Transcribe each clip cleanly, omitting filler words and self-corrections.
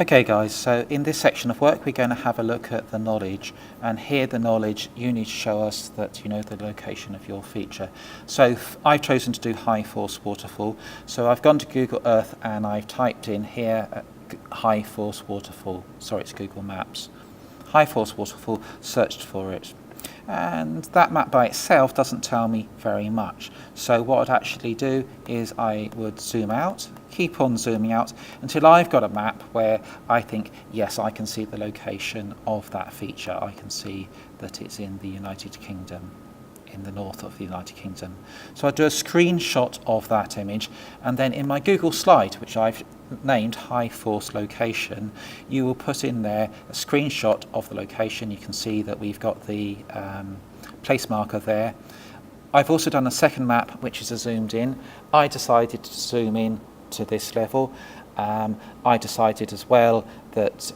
Okay guys, so in this section of work we're going to have a look at the knowledge, and here the knowledge you need to show us that you know the location of your feature. So I've chosen to do high force waterfall, so I've gone to Google Earth and I've typed in here high force waterfall, sorry it's Google Maps, high force waterfall, searched for it. And that map by itself doesn't tell me very much. So what I'd actually do is I would zoom out, keep on zooming out until I've got a map where I think, yes, I can see the location of that feature. I can see that it's in the United Kingdom, in the north of the United Kingdom. So I do a screenshot of that image, and then in my Google slide, which I've named high force location, you will put in there a screenshot of the location. You can see that we've got the place marker there. I've also done a second map which is a zoomed in. I decided to zoom in to this level. I decided as well that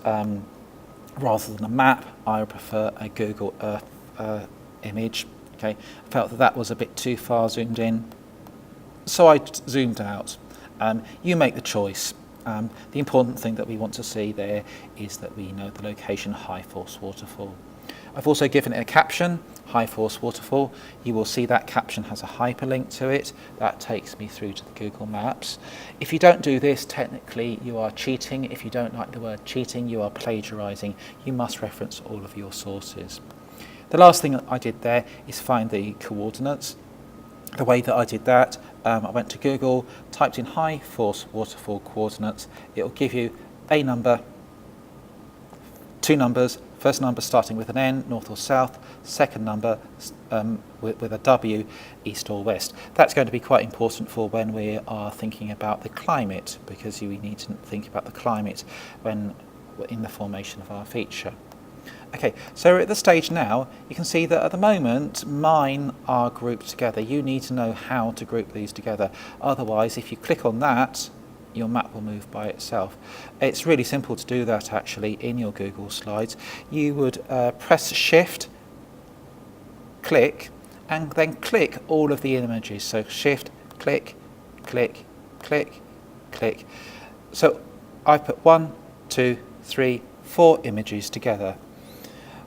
rather than a map I would prefer a Google Earth image. Okay, I felt that that was a bit too far zoomed in, so I zoomed out. You make the choice. The important thing that we want to see there is that we know the location high force waterfall. I've also given it a caption, high force waterfall. You will see that caption has a hyperlink to it. That takes me through to the Google Maps. If you don't do this, technically you are cheating. If you don't like the word cheating, you are plagiarizing. You must reference all of your sources. The last thing I did there is find the coordinates. The way that I did that, I went to Google, typed in high force waterfall coordinates. It will give you a number, two numbers, first number starting with an N, north or south, second number with a W, east or west. That's going to be quite important for when we are thinking about the climate, because we need to think about the climate when in the formation of our feature. Okay, so we're at the stage now. You can see that at the moment mine are grouped together. You need to know how to group these together. Otherwise, if you click on that, your map will move by itself. It's really simple to do that actually in your Google Slides. You would press Shift, click, and then click all of the images. So Shift, click, click, click, click. So I put 1, 2, 3, 4 images together.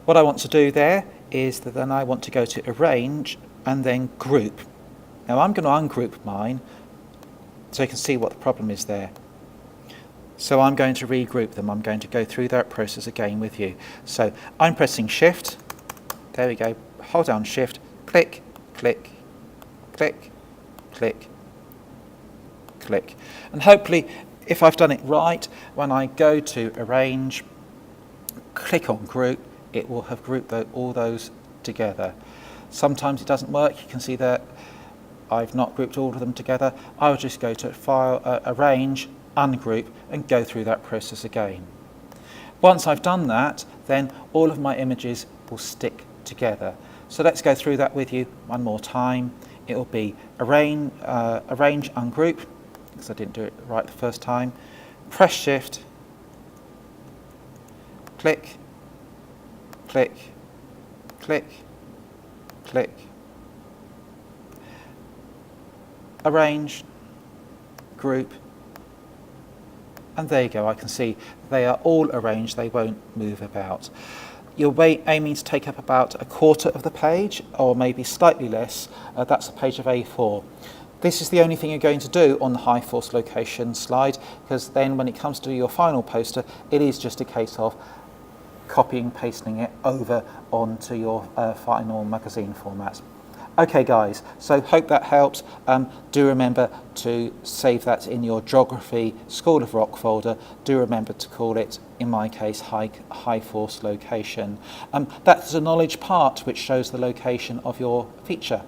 What I want to do there is that then I want to go to Arrange and then Group. Now I'm going to ungroup mine so you can see what the problem is there. So I'm going to regroup them. I'm going to go through that process again with you. So I'm pressing Shift. There we go. Hold down Shift. Click, click, click, click, click. And hopefully, if I've done it right, when I go to Arrange, click on Group, it will have grouped all those together. Sometimes it doesn't work. You can see that I've not grouped all of them together. I will just go to File, Arrange, Ungroup, and go through that process again. Once I've done that, then all of my images will stick together. So let's go through that with you one more time. It will be Arrange, Ungroup, because I didn't do it right the first time. Press Shift, click, click, click, click, Arrange, Group, and there you go. I can see they are all arranged, they won't move about. You're aiming to take up about a quarter of the page, or maybe slightly less. That's a page of A4. This is the only thing you're going to do on the high force location slide, because then when it comes to your final poster, it is just a case of copying, pasting it over onto your final magazine format. Okay guys, so hope that helps. Do remember to save that in your Geography School of Rock folder. Do remember to call it, in my case, high force location. That's the knowledge part which shows the location of your feature.